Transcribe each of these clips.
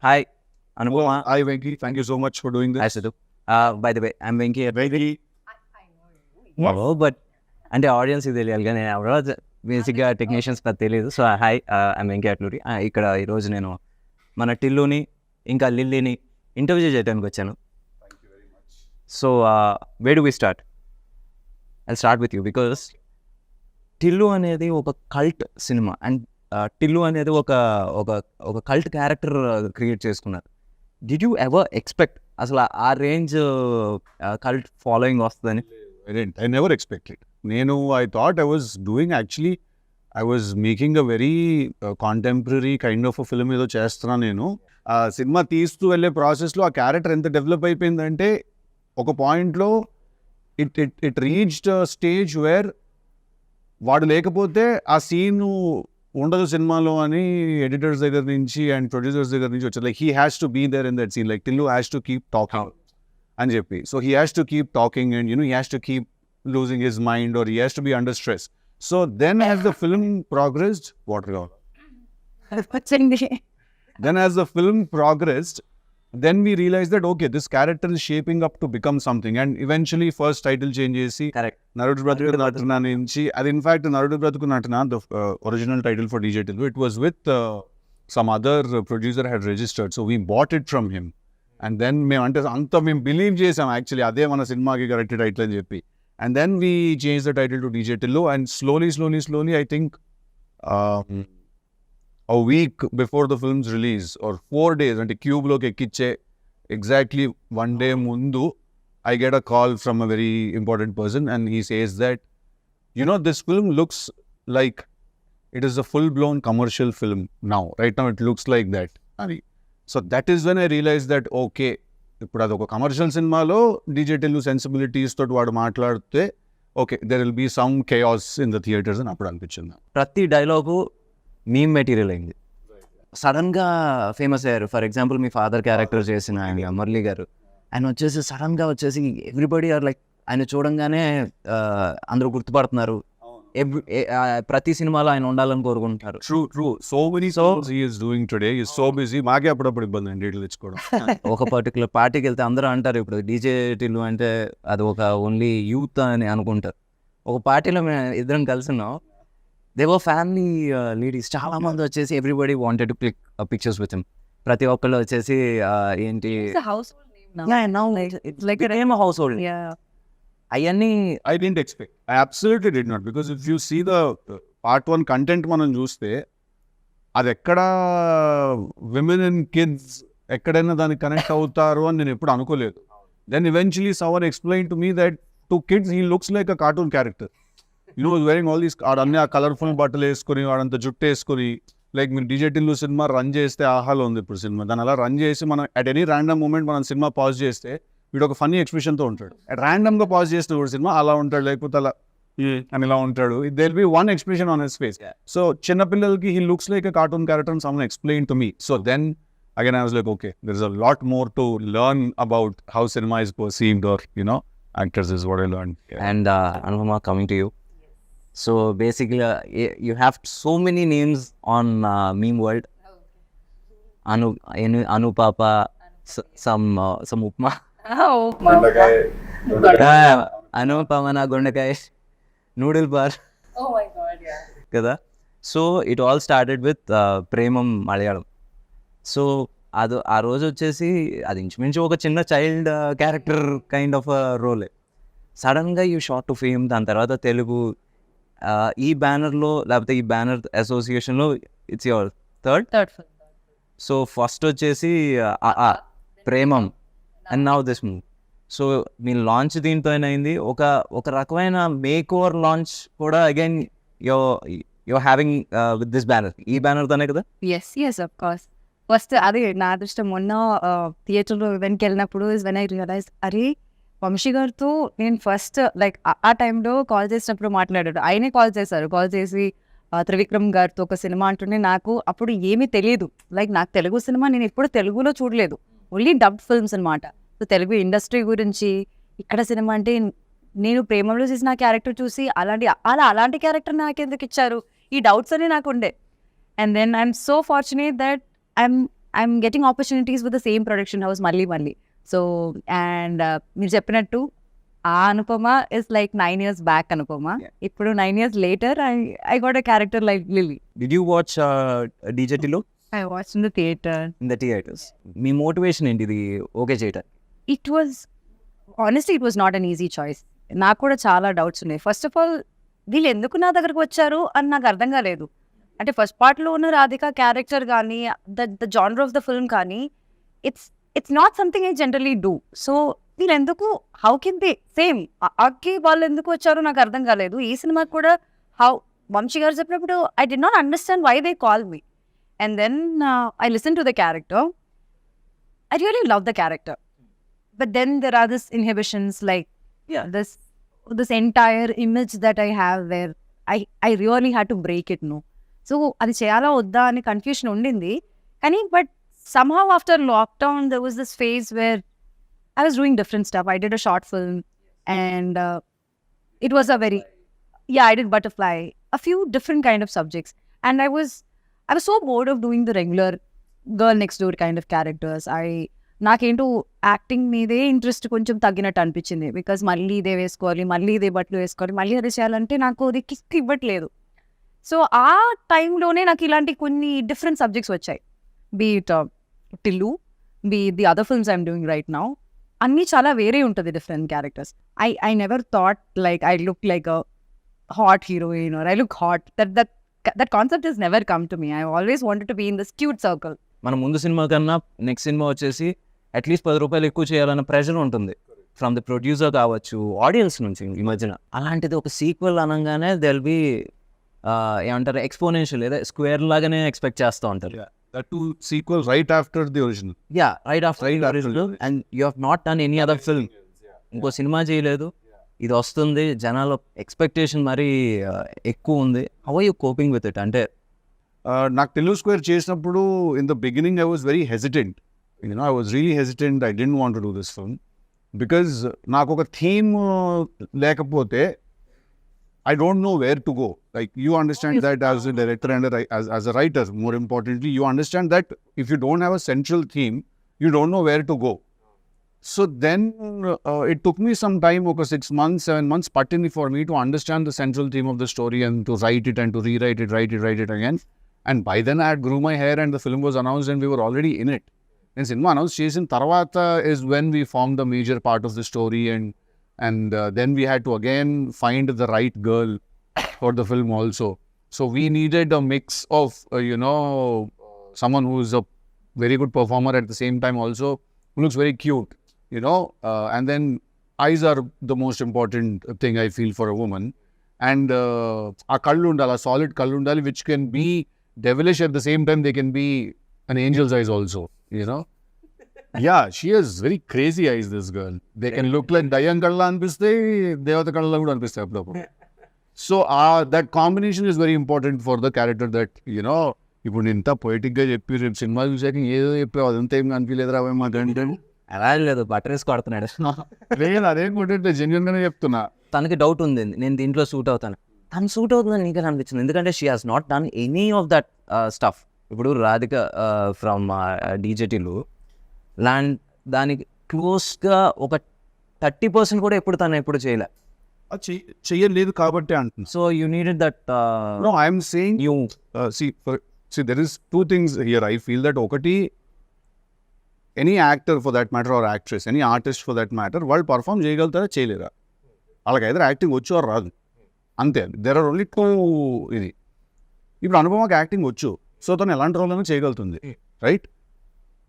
Hi, Anupama. Hi, Venky. Thank you so much for doing this. Hi, Siddu. By the way, I'm Venky. Venky. Oh, but అంటే audience ఇది తెలియాలి కానీ నేను ఎవరో బేసిక్గా technicians నాకు తెలియదు. So hi, I'm Venky Atluri. ఇక్కడ ఈరోజు నేను మన టిల్లుని ఇంకా లిల్లీని ఇంటర్వ్యూ చేయడానికి వచ్చాను. So where do we start? I start with you because Tillu అనేది ఒక కల్ట్ సినిమా అండ్ టిల్లు అనేది ఒక ఒక ఒక కల్ట్ క్యారెక్టర్ క్రియేట్ చేసుకున్నారు. డిడ్ యూ ఎవర్ ఎక్స్పెక్ట్ అసలు ఆ రేంజ్ కల్ట్ ఫాలోయింగ్ వస్తుందని? I never expected. I thought I was doing actually, I was making a very contemporary kind of a film ఏదో చేస్తున్నా నేను. ఆ సినిమా తీస్తూ వెళ్ళే ప్రాసెస్లో ఆ క్యారెక్టర్ ఎంత డెవలప్ అయిపోయిందంటే ఒక పాయింట్లో ఇట్ రీచ్డ్ స్టేజ్ వేర్ వాడు లేకపోతే ఆ సీన్ ఉండదు సినిమాలో అని ఎడిటర్స్ దగ్గర నుంచి అండ్ ప్రొడ్యూసర్స్ దగ్గర నుంచి వచ్చారు. Like he has to be there in that scene, like Tillu has to keep talking అని చెప్పి. So he has to keep talking and he has to keep losing his mind or he has to be under stress. So then as the film progressed then as the film progressed, then we realized that okay, this character is shaping up to become something, and eventually first title change chesi Narudu Bratuku Natana nunchi adi, in fact Narudu Bratuku Natana, the original title for DJ Tillu, it was with some other producer had registered, so we bought it from him. And then మేము అంటే అంత మేము believe చేసాం actually అదే మన సినిమాకి correct title అని చెప్పి. And then we change the title to DJ Tillu and slowly I think a week before the film's release or 4 days అంటే క్యూబ్లోకి ఎక్కిచ్చే exactly 1 day ముందు I get a call from a very important person and he says that this film looks like it is a full-blown commercial film now. Right now it looks like that. So that is when I realized that okay, ఇప్పుడు అదొక commercial సినిమాలో DJ Tillu sensibilities తోటి వాడు మాట్లాడితే okay there will be some chaos in the theatres అని అప్పుడు అనిపించింది. ప్రతి డైలాగు మీమ్ మెటీరియల్ అయింది, సడన్గా ఫేమస్ అయ్యారు. For example me father character చేసిన ఆయన మురళి గారు, ఆయన వచ్చేసి సడన్గా వచ్చేసి ఎవ్రీబడి ఆర్ లైక్ ఆయన చూడంగానే అందరూ గుర్తుపడుతున్నారు. ప్రతి సినిమాలో ఆయన ఉండాలని కోరుకుంటారు. True so many songs he is doing today, he is so busy. మాకే అప్పుడప్పుడు ఇబ్బంది అండి డీటెయిల్ తెచ్చుకోవడం. ఒక పర్టికులర్ పార్టీకి వెళ్తే అందరూ అంటారు ఇప్పుడు డీజే టిల్లు అంటే అది ఒక ఓన్లీ యూత్ అని అనుకుంటారు. ఒక పార్టీలో మేము ఇద్దరం కలిసినాం, దే వర్ ఫ్యామిలీ లేడీస్ చాలా మంది వచ్చేసి everybody wanted to click pictures with him. ప్రతి ఒక్కళ్ళు వచ్చేసి ఏంటి హౌస్ హోల్డ్ అవన్నీ I didn't expect. I absolutely did not, because if you see the part 1 content మనం చూస్తే అది ఎక్కడ విమెన్ అండ్ కిడ్స్ ఎక్కడైనా దానికి కనెక్ట్ అవుతారు అని నేను ఎప్పుడు అనుకోలేదు. Then eventually someone explained to me that to kids he looks like a cartoon character. Wearing all these అన్ని ఆ కలర్ఫుల్ బట్టలు వేసుకొని వాడంత జుట్టు వేసుకొని, లైక్ మీరు డీజే టిల్లు సినిమా రన్ చేస్తే ఆహాలో ఉంది ఇప్పుడు సినిమా, దాన్ని అలా రన్ చేసి మనం అట్ ఎనీ ర్యాండమ్ మూమెంట్ మనం సినిమా పాజ్ చేస్తే వీడు ఒక ఫన్నీ ఎక్స్ప్రెషన్తో ఉంటాడు. ర్యాండమ్గా పాజ్ చేసిన కూడా సినిమా అలా ఉంటాడు, లేకపోతే అలా అని ఇలా ఉంటాడు. They will be one expression on his face. So చిన్నపిల్లలకి he looks like a cartoon character and someone explain to me. So then again I was like okay, there is a lot more to learn about how cinema is perceived or actors is what I learned. And Anupama, coming to you. So basically you have so many names on meme world. Anupapa, some upma. Anupamana Gondakai, noodle bar. Oh my god, yeah. Kada. So it all started with Premam Malayalam. So అది ఆ రోజు వచ్చేసి అది ఇంచుమించు ఒక చిన్న child character kind of రోలే. సడన్గా you short to fame, దాని తర్వాత తెలుగు ఈ బ్యానర్లో లేకపోతే ఈ బ్యానర్ అసోసియేషన్లో it's your third film. So first వచ్చేసి Premam and now this movie. So మీ లాంచ్ దీంతో అయింది, ఒక రకమైన మేక్ ఓవర్ లాంచ్ కూడా again your having with this banner. ఈ బ్యానర్తోనే కదా? Yes, of course. ఫస్ట్ అది నా అదృష్టం. మొన్న థియేటర్లో ఈవెంట్కి వెళ్ళినప్పుడు ఇస్ వెన్ ఐ రియలైజ్ అరే వంశీ గారితో నేను ఫస్ట్ లైక్ ఆ టైంలో కాల్ చేసినప్పుడు మాట్లాడాడు. ఆయనే కాల్ చేసి త్రివిక్రమ్ గారితో ఒక సినిమా అంటుండే. నాకు అప్పుడు ఏమీ తెలియదు, లైక్ నాకు తెలుగు సినిమా నేను ఎప్పుడు తెలుగులో చూడలేదు, ఓన్లీ డబ్డ్ ఫిల్మ్స్ అనమాట. సో తెలుగు ఇండస్ట్రీ గురించి ఇక్కడ సినిమా అంటే నేను ప్రేమలో చేసిన క్యారెక్టర్ చూసి అలాంటి క్యారెక్టర్ నాకు ఎందుకు ఇచ్చారు, ఈ డౌట్స్ అన్నీ నాకు ఉండే. And then I'm so fortunate that I'm I'm getting opportunities with the same production house మళ్ళీ. So, and మీరు చెప్పినట్టు ఆ Anupama is like 9 years back Anupama. ఇప్పుడు 9 years later, I got a character like Lily. Did you watch DJ Tillu I watched in the theater. in the theaters? Me motivation ఏంటి ఇది okay చేయటం? It was, honestly, it was not an easy choice. నాకు కూడా చాలా doubts ఉన్నాయి. First of all వీళ్ళు ఎందుకు నా దగ్గరకు వచ్చారు అని నాకు అర్థం కాలేదు. అంటే ఫస్ట్ పార్ట్లో ఉన్న రాధిక క్యారెక్టర్ కానీ the genre of the film కానీ it's not something I generally do. So వీళ్ళు ఎందుకు, హౌ కెన్ దే సేమ్ అక్కి వాళ్ళు ఎందుకు వచ్చారో నాకు అర్థం కాలేదు. ఈ సినిమాకి కూడా వంశీ గారు చెప్పినప్పుడు I did not understand why they call me. And then I listen to the character. I really love the character. But then there are these inhibitions, like this entire image that I have where I really had to break it, no. So అది చేయాలా వద్దా అని confusion ఉండింది. కానీ but somehow after lockdown there was this phase where I was doing different stuff. I did a short film and it was a very, I did Butterfly, a few different kind of subjects. And I was so bored of doing the regular girl next door kind of characters. నాకేంటో acting మీదే interest కొంచెం తగ్గినట్టు అనిపించింది. Because మళ్ళీ ఇదే వేసుకోవాలి, మళ్ళీ ఇదే బట్టలు వేసుకోవాలి, మళ్ళీ అదే చేయాలంటే నాకు అది కిక్ ఇవ్వట్లేదు. సో ఆ టైంలోనే నాకు ఇలాంటి కొన్ని డిఫరెంట్ సబ్జెక్ట్స్ వచ్చాయి. Be it Tillu, be the other films I'm doing right now. అన్నీ చాలా వేరే ఉంటుంది different characters. I never thought like I look like a hot heroine or I look hot. That concept is never come to me. I always wanted to be in this cute circle. మన ముందు cinema కన్నా next cinema వచ్చేసి at least 10 రూపాయలు ఎక్కువ చేయాలన్న pressure ఉంటుంది from the producer కావచ్చు, audience నుంచి ఈ మధ్యన. అలాంటిది ఒక సీక్వెల్ అనగానే దెల్ బి ఏమంటారు ఎక్స్పోనెన్షియల్, లేదా స్క్వేర్ లాగానే ఎక్స్పెక్ట్ చేస్తూ ఉంటారు. That two sequel right after the original. Yeah, right after the original. And you have not done any other film. ఇంకో సినిమా చేయలేదు, ఇది వస్తుంది, జనాల ఎక్స్పెక్టేషన్ మరీ ఎక్కువ ఉంది. How are you coping with it? అంటే నాకు తెలుగు స్క్వేర్ చేసినప్పుడు in the beginning I was very hesitant. I was really hesitant. I didn't want to do this film because నాకు ఒక థీమ్ లేకపోతే I don't know where to go. Like, you understand that as a director and as a writer, more importantly, you understand that if you don't have a central theme, you don't know where to go. So then it took me some time, okay, 6 months, 7 months, pattini for me to understand the central theme of the story and to write it and to rewrite it, write it again. And by then I had grew my hair and the film was announced and we were already in it. And cinema announced చేసిన తర్వాత is when we formed the major part of the story, and then we had to again find the right girl for the film also. So we needed a mix of someone who is a very good performer at the same time also who looks very cute, and then eyes are the most important thing I feel for a woman. And a kallu undala, solid kallu undali, which can be devilish at the same time. They can be an angel's eyes also. Yeah, she has very crazy eyes, this girl. They can look like Dayan Kalla anpiste, Devata Kalla kuda anpiste appudu. So that combination is very important for the character that, ఇప్పుడు ఇంత poetic గా చెప్పి రేపు cinema చూసాక ఏదో చెప్పావు, అదంతా ఏం కనిపించలేదురా మాకంటే. అలా లేదు, బటర్ వేసి కొడుతున్నాడు. లేదు, అదేం కొట్టే జెన్యున్ గానే చెప్తున్నా. తనకి డౌట్ ఉంది, నేను దీంట్లో సూట్ అవుతాను. తను సూట్ అవుతుందని నీకు అనిపించింది, ఎందుకంటే she has not done any of that stuff. ఇప్పుడు రాధిక ఫ్రమ్ డీజేటీలు దానికి క్లోజ్గా ఒక 30% కూడా తను ఎప్పుడు చేయలే. చెయ్యలేదు కాబట్టి అంటున్నా. So you needed that. No, I'm saying you see there is two things here. I feel that ఒకటి, any actor for that matter or actress, any artist for that matter, వాళ్ళు పర్ఫామ్ చేయగలుగుతారా చేయలేరా? వాళ్ళకి either యాక్టింగ్ వచ్చు or రాదు, అంతే. there are only two. ఇది ఇప్పుడు అనుపమకి యాక్టింగ్ వచ్చు, సో తను ఎలాంటి రోల్ అయినా చేయగలుగుతుంది, right?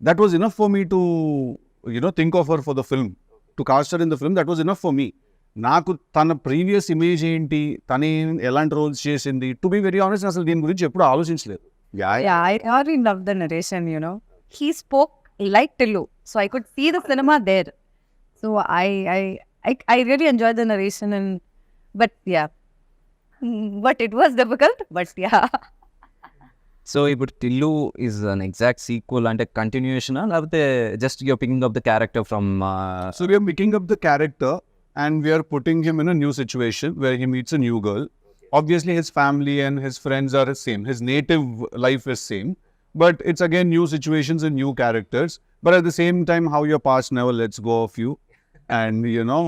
That was enough for me to think of her for the film, to cast her in the film. That was enough for me. నాకు తన previous image ఏంటి, తను ఎలాంటి రోల్స్ చేసింది, టు బి వెరీ ఆనెస్ట్ అసలు దీని గురించి ఎప్పుడు ఆలోచించలేదు. I really love the narration. He spoke like Tillu, so I could see the cinema there. So I really enjoyed the narration, but it was difficult, but yeah. So ఇప్పుడు Tillu is an exact sequel, అంటే continuation లేకపోతే just your picking up the character from? So we are picking up the character and we are putting him in a new situation where he meets a new girl. Obviously his family and his friends are the same, his native life is same, but it's again new situations and new characters. But at the same time, how your past never lets go of you, and you know,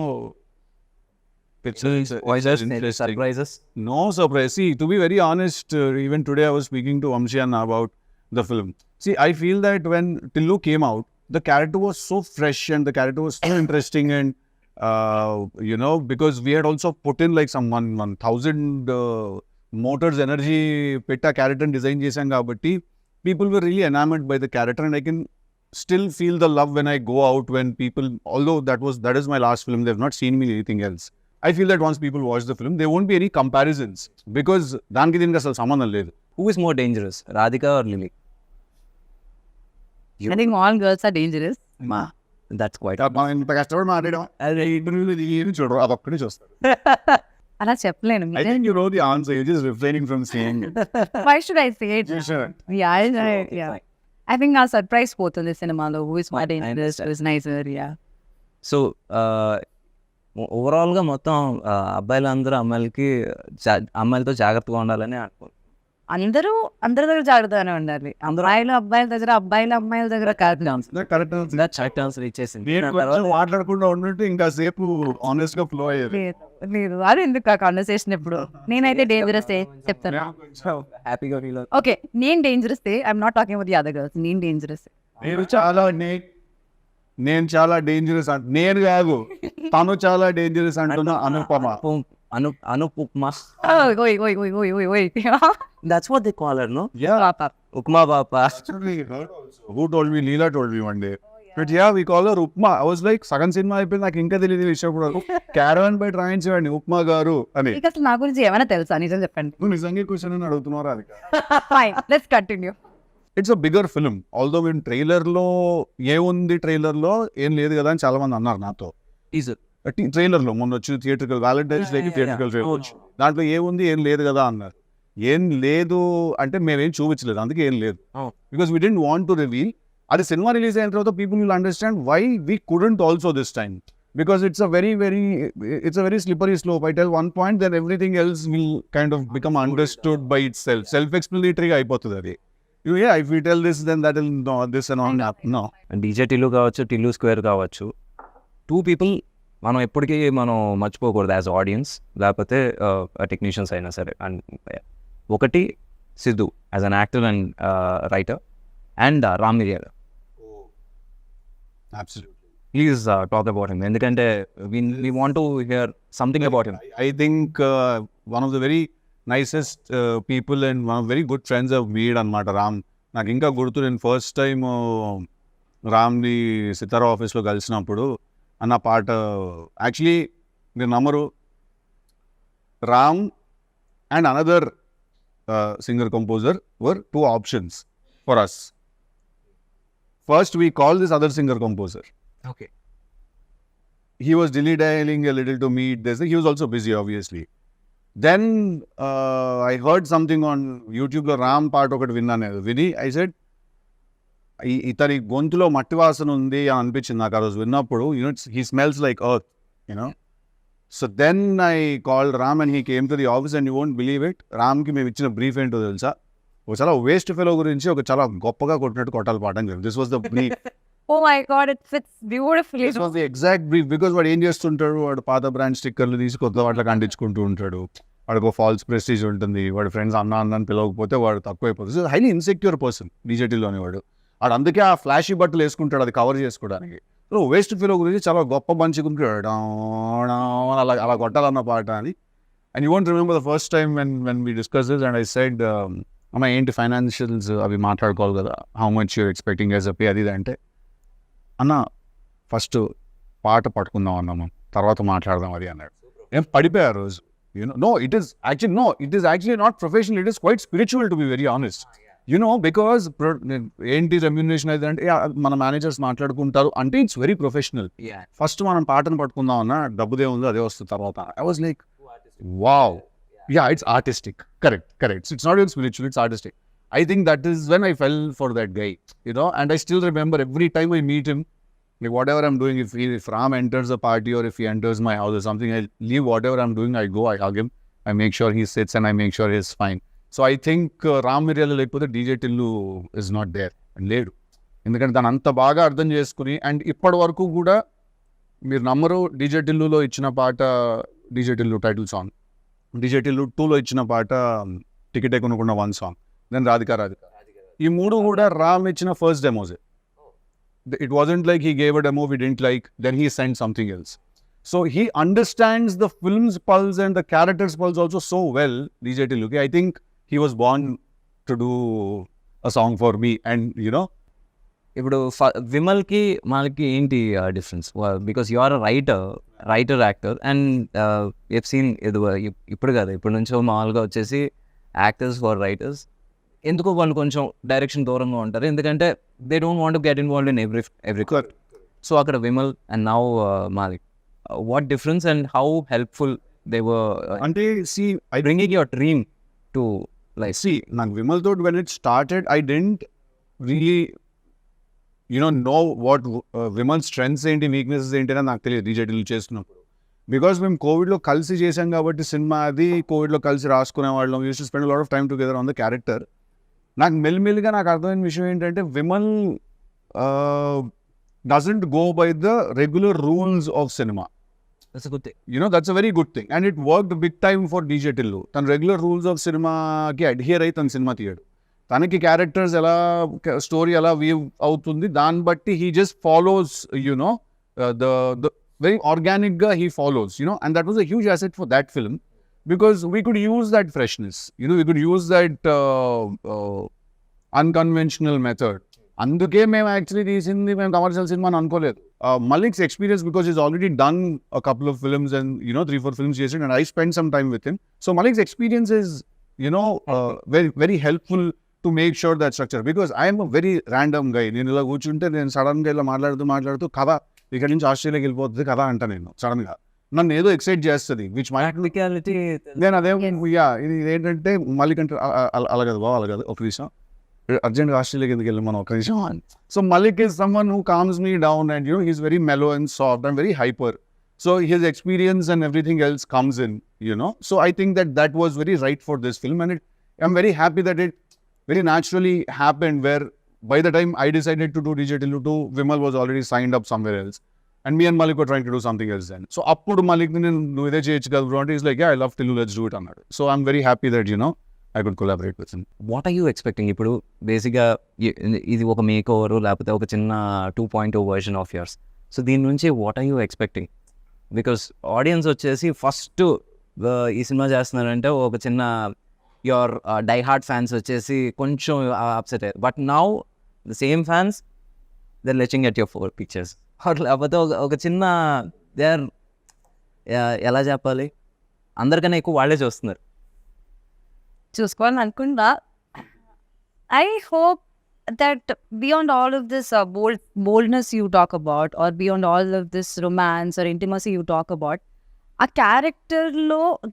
it's interesting. surprises. No surprise. See, to be very honest, even today I was speaking to Amshi Anna about the film. See, I feel that when Tillu came out, the character was so fresh and the character was so interesting, and you know, because we had also put in like some 1,000 motors energy petta character design chesam kabatti, people were really enamored by the character, and I can still feel the love when I go out, when people, although that is my last film, they've not seen me in anything else. I feel that once people watch the film, there won't be any comparisons because దానికి దీనికి అసలు సంబంధం లేదు. Who is more dangerous, Radhika or Lily? I think all girls are dangerous. That's quite. మనం ఇంత కష్టపడి మాట్లాడడం ఇంటర్వ్యూలో ఏమి చూడరు, అదొక్కడే చూస్తారు. అలా చెప్పలేను. I think you know the answer, you're just refraining from saying it. Why should I say it? You should. Yeah. I think our surprise పోతుంది సినిమాలో. Who is more dangerous? Who is nicer? Yeah. So ఓవరాల్గా మొత్తం అబ్బాయిలందరూ అమ్మాయిలతో జాగ్రత్తగా ఉండాలని అనుకో. అందరూ అందరి దగ్గర జాగ్రత్తగానే ఉండాలి. అమ్మాయిలు అబ్బాయిల దగ్గర, అబ్బాయిలు అమ్మాయిల దగ్గర కాదు. కరెక్ట్ ఆన్సర్ ఇచ్చేసింది. మాట్లాడకుండా ఉన్నట్టు ఇంకా సేపు ఆనెస్ట్ గా ఫ్లో అయ్యేది. లేదు అది ఎందుకు ఆ కాన్వర్సేషన్ ఇప్పుడు. నేనైతే డేంజరస్ చెప్తాను. హ్యాపీగా ఫీల్ ఓకే, నేను dangerous I'm not talking about the other girls. నేను డేంజరస్. నేను చాలా డేంజరస్ నేను కాదు, తను చాలా డేంజరస్ అంటున్నా. అనుపమా. ఓయ్. That's what they call her, no? Yeah. Upma Papa. Actually, who told me? Leela told me one day. But yeah, we call her Upma. I was like, సగం సినిమా అయిపోయింది, నాకు ఇంకా తెలియదు విషయం కూడా. క్యారవన్ బై ట్రైన్ చేయండి ఉప్మా గారు అని. అసలు నా గురించి ఏమైనా తెలుసా? నిజం చెప్పండి. నువ్వు నిజంగా క్వశ్చన్ అని అడుగుతున్నారా? అది fine, let's continue. It's a bigger film. Although మేము ట్రైలర్లో ఏముంది, ట్రైలర్లో ఏం లేదు కదా అని చాలా మంది అన్నారు నాతో. ట్రైలర్లో మొన్న వచ్చి థియేట్రికల్ వ్యాలంటైన్స్ డేకి థియేట్రికల్ ట్రైలర్, దాంట్లో ఏముంది, ఏం లేదు కదా అన్నారు. ఏం లేదు అంటే మేమేం చూపించలేదు, అందుకే ఏం లేదు. Because we didn't want to reveal. అది సినిమా రిలీజ్ అయిన తర్వాత people will understand why we couldn't also this time. Because it's a very slippery slope. I tell one point, then everything else will kind of become understood by itself. Self-explanatory అయిపోతుంది అది. Yeah, if we tell this, then that will no, this and all. No. DJ Tillu కావచ్చు, Tillu square కావచ్చు, 2 people మనం ఎప్పటికీ మనం మర్చిపోకూడదు as audience, లేకపోతే technicians అయినా సరే. అండ్ ఒకటి Siddhu as an actor and writer, and Ram మిరియాల. Absolutely. Please talk about him. ఎందుకంటే we want to hear something about him. I think one of the very nicest people and one of very good friends I've made అన్నమాట రామ్. నాకు ఇంకా గుర్తు, నేను first time రామ్ని సితారా ఆఫీస్లో కలిసినప్పుడు అన్న పాట, యాక్చువల్లీ మీరు నమ్మరు, Ram and another singer composer were 2 options for us. First we called this other singer composer. Okay. He was dilly-dallying a little to meet this. He was also busy, obviously. Then I heard something on YouTube లో రామ్ పాట ఒకటి విన్నాను. విని I said, ఇతని గొంతులో మట్టి వాసన ఉంది అని అనిపించింది నాకు ఆ రోజు విన్నప్పుడు. He smells like earth, you know. So then I called Ram and he came to the office, and you won't believe it. రామ్కి మేము ఇచ్చిన బ్రీఫ్ ఏంటో తెలుసా? ఒక చాలా వేస్ట్ ఫెలో గురించి ఒక చాలా గొప్పగా కొట్టినట్టు కొట్టాలి పాట అని చెప్పి. This was the brief. Oh my God, it fits beautifully. This was the exact brief, because వాడు ఏం చేస్తుంటాడు, వాడు పాత బ్రాండ్ స్టిక్కర్లు తీసి కొత్త వాటికి అంటించుకుంటూ ఉంటాడు. వాడికి ఫాల్స్ ప్రెస్టీజ్ ఉంటుంది, వాడి ఫ్రెండ్స్ అన్న అని పిలవకపోతే వాడు తక్కువైపోతుంది. హైలీ ఇన్సెక్యూర్ పర్సన్ డీజేటీలోని వాడు అందుకే ఆ ఫ్లాషీ బట్టలు వేసుకుంటాడు అది కవర్ చేసుకోవడానికి. సో వేస్ట్ ఫీలో గురించి చాలా గొప్ప పంచుకుంటాడు, అలా కొట్టాలన్న పాట అని. And you want remember the first time when we discuss this and I said, అమ్మ ఏంటి ఫైనాన్షియల్స్ అవి మాట్లాడుకోవాలి కదా, how much you're expecting as a pay అది అంటే, అన్న ఫస్ట్ పాట పట్టుకుందాం అన్నాము, తర్వాత మాట్లాడదాం అది అన్నాడు. ఏం పడిపోయారు రోజు. No, it is actually not professional, it is quite spiritual, to be very honest. Because ఏంటి రెమ్యూనరేషన్ అయితే అంటే మన మేనేజర్స్ మాట్లాడుకుంటారు అంటే ఇట్స్ వెరీ ప్రొఫెషనల్. ఫస్ట్ మనం పాటను పట్టుకుందాం అన్న, డబ్బుదే ఉందో అదే వస్తుంది తర్వాత. I was like wow, it's artistic. Correct. It's not even spiritual, it's artistic. I think that is when I fell for that guy, and I still remember every time I meet him, like whatever I'm doing, if Ram enters a party or if he enters my house or something, I leave whatever I'm doing, I go, I hug him, I make sure he sits and I make sure he's fine. So I think Ram Miriyala లేకపోతే DJ Tillu is not there లేడు. ఎందుకంటే దాన్ని అంత బాగా అర్థం చేసుకుని, and ఇప్పటి వరకు కూడా మీరు నమ్మరు, డీజే టిల్లులో ఇచ్చిన పాట DJ Tillu title song, DJ Tillu 2లో ఇచ్చిన పాట టికెటే కొనుక్కున్న 1 సాంగ్, దెన్ రాధిక. ఈ 3 కూడా రామ్ ఇచ్చిన first demos. It wasn't like he gave a demo we didn't like, then he sent something else. So he understands the film's pulse and the character's pulse also so well, DJ Tilluki. I think he was born to do a song for me, and you know. ఇప్పుడు విమల్కి మనకి ఏంటి difference? Because you are a writer actor and F scene ఇప్పుడు కదా, ఇప్పటి నుంచో మామూలుగా వచ్చేసి యాక్టర్స్ ఫర్ రైటర్స్ ఎందుకో వాళ్ళు కొంచెం డైరెక్షన్ దూరంగా ఉంటారు, ఎందుకంటే they don't want to get involved in every. So అక్కడ Vimal and now Malik, what difference and how helpful they were అంటే bringing your dream to life? నాకు విమల్ తో when it started, I didn't really know what Vimal strengths ఏంటి, weaknesses ఏంటి అని నాకు తెలియదు DJ Tillu చేస్తున్నప్పుడు. బికాస్ మేము కోవిడ్లో కలిసి చేసాం కాబట్టి సినిమా అది, కోవిడ్లో కలిసి రాసుకునే వాళ్ళం, use to spend lot of time together on the character. నాకు మెల్లిమెల్లిగా నాకు అర్థమైన విషయం ఏంటంటే Vimal doesn't go by the regular rules of cinema. That's a very good thing, and it worked big time for DJ Tillu. తన regular rules of సినిమాకి adhere అయి తన సినిమా తీయడు. తనకి క్యారెక్టర్స్ ఎలా, స్టోరీ ఎలా వీవ్ అవుతుంది దాన్ని బట్టి he just follows the very organic guy he follows, and that was a huge asset for that film, because we could use that freshness, we could use that unconventional method. అందుకే మేము actually తీసింది మేము commercial cinema అని అనుకోలేదు. Malik's experience, because he's already done a couple of films and 3-4 films చేసాడు, and I spent some time with him. So Malik's experience is very very helpful to make sure that structure, because I am a very random guy. నేను ఇలా కూర్చుంటే నేను సడన్గా ఇలా మాట్లాడుతూ కథ ఇక్కడ నుంచి ఆస్ట్రేలియాకి వెళ్ళిపోతుంది కదా అంట, నేను సడన్ గా నన్ను ఏదో ఎక్సైట్ చేస్తుంది, విచ్ మై నేను అదే ఇది ఏంటంటే మలిక్ అంటే అలా కదా బాగా, అలా కదా ఒక విషయం అర్జెంట్గా ఆస్ట్రేలియాకి ఎందుకు వెళ్ళి మనం ఒక విషయం. So Malik is someone who calms me down, and he's very mellow and soft and very hyper. So his experience and everything else comes in, so I think that was very right for this film, and I'm very happy that it very naturally happened, where by the time I decided to do DJ Tillu 2, Vimal was already signed up somewhere else, and me and Malik were trying to do something else then. So appudu Malik nu ide cheyochu kada bro, he's like, yeah, I love Tillu, let's do it annadu. So I'm very happy that I could collaborate with him. What are you expecting? ఇప్పుడు బేసిక్గా ఇది ఒక make over లేకపోతే ఒక చిన్న 2.0 version of yours. So దీని నుంచి what are you expecting? Because audience వచ్చేసి ఫస్ట్ ఈ సినిమా చేస్తున్నారంటే ఒక చిన్న యువర్ డై హార్ట్ ఫ్యాన్స్ వచ్చేసి కొంచెం అప్సెట్ అయ్యారు, but now the same fans they are latching at your 4 pictures. లేకపోతే ఒక చిన్న దే ఆర్ ఎలా చెప్పాలి, అందరికన్నా ఎక్కువ వాళ్ళే చూస్తున్నారు. చూసుకోవాలని అనుకుంటా. I hope that beyond all of this boldness you talk about, or beyond all of this romance or intimacy you talk about, ఆ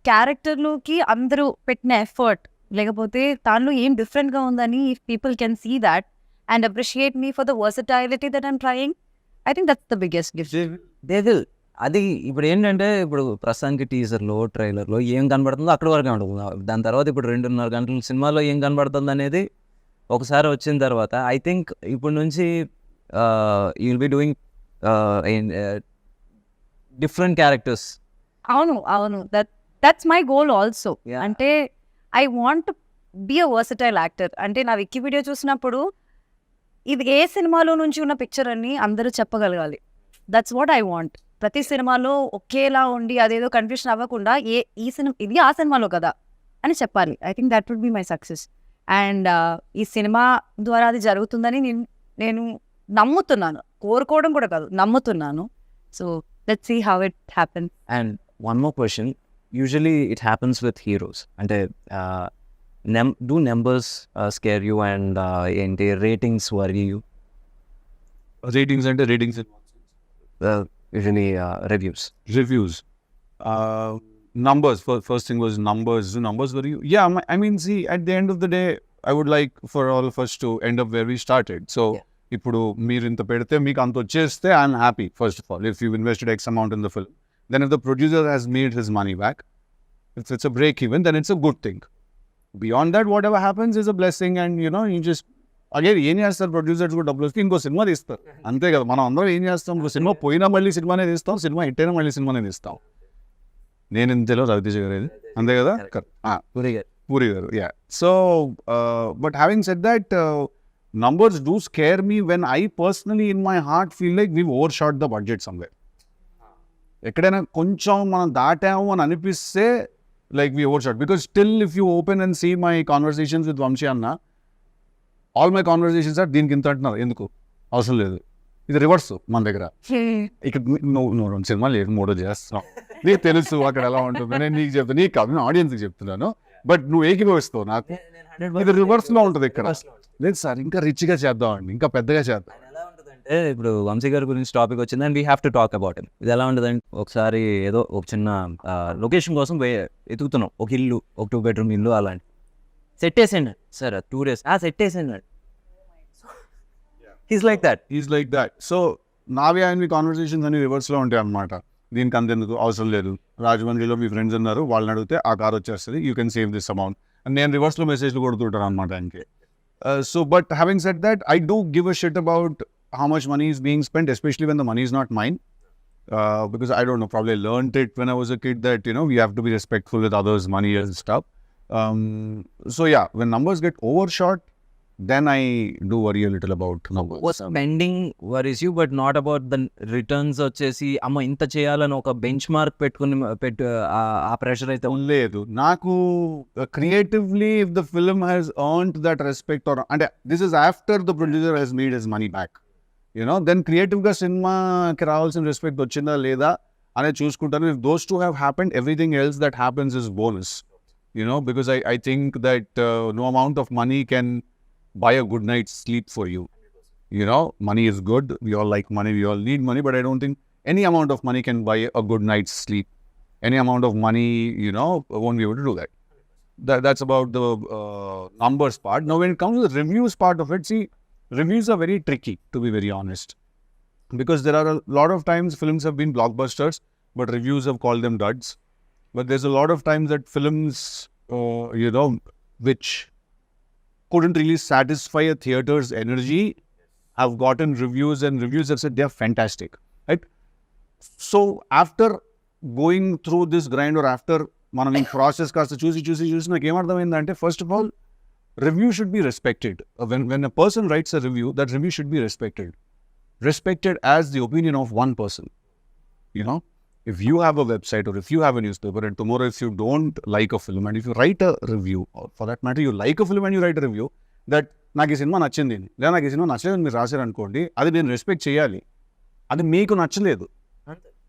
క్యారెక్టర్లోకి అందరూ పెట్టిన ఎఫర్ట్, లేకపోతే దానిలో ఏం డిఫరెంట్గా ఉందని people can see that and appreciate me for the versatility that I'm trying. I think that's the biggest gift. అది ఇప్పుడు ఏంటంటే, ఇప్పుడు ప్రస్తుతానికి టీజర్లో ట్రైలర్లో ఏం కనబడుతుందో అక్కడ వరకే ఉంటుంది. దాని తర్వాత ఇప్పుడు 2.5 గంటల సినిమాలో ఏం కనబడుతుంది అనేది ఒకసారి వచ్చిన తర్వాత ఐ థింక్ ఇప్పుడు నుంచి you will be doing different characters. అవును దట్స్ మై గోల్ ఆల్సో. అంటే I want be a versatile actor. అంటే నా వికీ వీడియో చూసినప్పుడు ఇది ఏ సినిమాలో నుంచి ఉన్న పిక్చర్ అని అందరూ చెప్పగలగాలి. That's what I want. ప్రతి సినిమాలో ఒకేలా ఉండి అదేదో కన్ఫ్యూషన్ అవ్వకుండా ఈ సినిమా ఇది ఆ సినిమాలో కదా అని చెప్పాలి. I think that would be my success. And ఈ సినిమా ద్వారా అది జరుగుతుందని నేను నమ్ముతున్నాను. కోరుకోవడం కూడా కాదు, నమ్ముతున్నాను. So let's see how it happens. And one more question, usually it happens with heroes. అంటే do numbers scare you, and ఏంటి రేటింగ్స్ worry you? Ratings అంటే ratings Usually reviews. Numbers, first thing was numbers worry you? Yeah, I mean, see, at the end of the day, I would like for all of us to end up where we started. So ఇప్పుడు మీరు ఇంత పెడితే మీకు అంత వచ్చేస్తే I'm happy. First of all, if you've invested X amount in the film, then if the producer has made his money back, if it's a break even, then it's a good thing. Beyond that what ever happens is a blessing and you just again ఏం చేస్తారు producers కూడా డబ్బులు వస్తే ఇంకో cinema తీస్తారు అంతే కదా. మనం అందరం ఏం చేస్తాం, ఇంకో సినిమా పోయినా మళ్ళీ సినిమానే తీస్తాం, సినిమా హిట్ అయినా మళ్ళీ సినిమానే తీస్తాం. నేను ఇంతలో రవితేజ గారు ఇది అంతే కదా. పూరి గారు yeah. So but having said that numbers do scare me when I personally in my heart feel like we've overshot the budget somewhere. ఎక్కడైనా కొంచెం మనం దాటాము అని అనిపిస్తే like we overshot, because still if you open and see my conversations with Vamshi Anna, all my conversations are దీనికి ఇంత అంటున్నారు, ఎందుకు అవసరం లేదు. ఇది రివర్స్ మన దగ్గర. ఇక్కడ నువ్వు సినిమా లేదు మూడో చేస్తున్నావు, నీకు తెలుసు అక్కడ ఎలా ఉంటుంది, నేను నీకు చెప్తాను, నీకు కాదు ఆడియన్స్కి చెప్తున్నాను, బట్ నువ్వు ఏకీభవిస్తావు నాకు. ఇది రివర్స్లో ఉంటుంది ఇక్కడ. లేదు సార్ ఇంకా రిచ్గా చేద్దామండి, ఇంకా పెద్దగా చేద్దాం. ఎలా ఉంటుందంటే ఇప్పుడు వంశీ గారి గురించి టాపిక్ వచ్చింది and we have to talk about him. ఇది ఎలా ఉంటుందంటే ఒకసారి ఏదో ఒక చిన్న లొకేషన్ కోసం ఎతుకుతున్నాం, ఒక ఇల్లు, ఒక 2 bedroom ఇల్లు అలాంటి. సెట్ వేసేయండి సార్ 2 days సెట్ వేసేయండి. He's like that. సో నావి ఆయన కాన్వర్సేషన్స్ అన్ని రివర్స్లో ఉంటాయి అన్నమాట. దీనికి అంతెందుకు అవసరం లేదు, రాజమండ్రిలో మీ ఫ్రెండ్స్ ఉన్నారు వాళ్ళని అడిగితే ఆ కార్ వచ్చేస్తుంది, you can save this amount అని నేను రివర్స్లో మెసేజ్లు కొడుతుంటాను అనమాట ఆయనకి. So, but having said that, I do give a shit about how much money is being spent, especially when the money is not mine. Because I don't know, probably learned it when I was a kid that, we have to be respectful with others' money and stuff. So yeah, when numbers get overshot, then I do worry a little about numbers. Spending worries you but not about the returns. వచ్చేసి అమ్మ ఇంత చేయాలని ఒక bench mark పెట్టుకుని ఆ pressure అయితే లేదు నాకు. Creatively if the film has earned that respect or అంటే this is after the producer has made his money back, then క్రియేటివ్గా సినిమాకి రావాల్సిన రెస్పెక్ట్ వచ్చిందా లేదా అనేది చూసుకుంటాను. If those two have happened, everything else that happens is bonus, because I think that no amount of money can buy a good night's sleep for you. Money is good, we all like money, we all need money, but I don't think any amount of money can buy a good night's sleep. Any amount of money, won't be able to do that. That's about the numbers part. Now when it comes to the reviews part of it, see, reviews are very tricky, to be very honest, because there are a lot of times films have been blockbusters but reviews have called them duds. But there's a lot of times that films which couldn't really satisfy a theater's energy have gotten reviews and reviews have said they're fantastic, right? So after going through this grind or after మనం ఈ process కాస్త చూసి నాకు ఏమర్థమైందంటే, first of all review should be respected. When a person writes a review, that review should be respected as the opinion of one person. If you have a website or if you have a newspaper and tomorrow if you don't like a film and if you write a review, or for that matter you like a film and you write a review that నాకు ఈ cinema నచ్చింది లేదా నాకు ఈ cinema నచ్చలేదు మీరు రాశారు అనుకోండి, అది నేను రెస్పెక్ట్ చేయాలి. అది మీకు నచ్చలేదు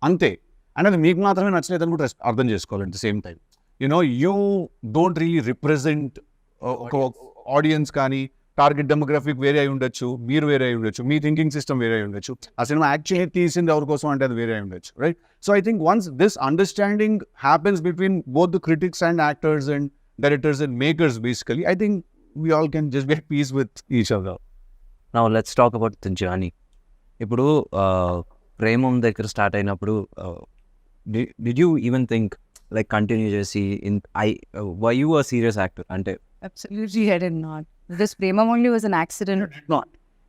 అంతే, అండ్ అది మీకు మాత్రమే నచ్చలేదు అని కూడా అర్థం చేసుకోవాలి. At the same time you don't really represent ఒక ఆడియన్స్ కానీ టార్గెట్ డెమోగ్రఫిక్ వేరే అయి ఉండొచ్చు, మీరు వేరే అయి ఉండొచ్చు, మీ థింకింగ్ సిస్టమ్ వేరే అయి ఉండొచ్చు, ఆ సినిమా యాక్చువల్లీ తీసింది ఎవరి కోసం అంటే అది వేరే అయి ఉండొచ్చు, right? So I think once this understanding happens between both the critics and actors and directors and makers basically, I think we all can just be at peace with each other. Now let's talk about the journey. ఇప్పుడు ప్రేమం దగ్గర start అయినప్పుడు did you even think like continue చేసి were you a serious actor? అంటే Absolutely, I did not. This Premam only was an accident. You did not.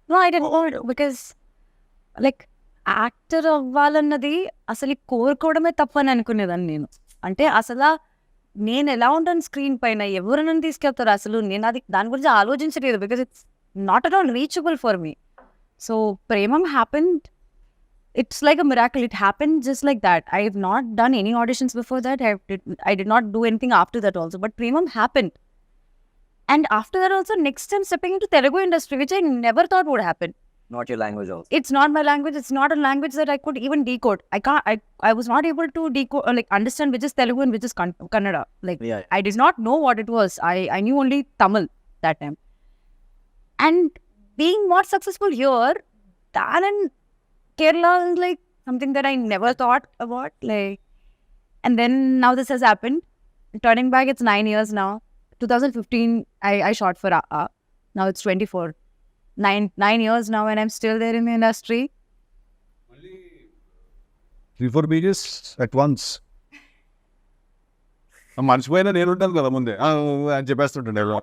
No, I did not, because like actor అవ్వాలన్నది అసలు కోరుకోవడమే తప్పని అనుకునేదాన్ని నేను. అంటే అసలు నేను ఎలా ఉంటాను స్క్రీన్ పైన, ఎవరు నన్ను తీసుకెళ్తారు, అసలు నేను అది దాని గురించి ఆలోచించలేదు, because it's not at all reachable for me. So Premam happened, it's like a miracle. It happened just like that. I have not done any auditions before that. I did not do anything after that also. But Premam happened. And after that also, next time stepping into Telugu industry, which I never thought would happen. not your language also. It's not my language. It's not a language that I could even decode. I was not able to decode, like understand which is Telugu and which is Kannada. Like Yeah. I did not know what it was. I knew only Tamil that time. And being more successful here than in Kerala is like something that I never thought about. Like, and then now this has happened. Turning back, it's 9 years now. 2015, I shot for now it's 24. 9 years now, and I'm still there in the industry. Only 3-4 pages at once. మర్చిపోయినా నేను ఉంటాను కదా ముందే అని చెప్పేస్తుంటాను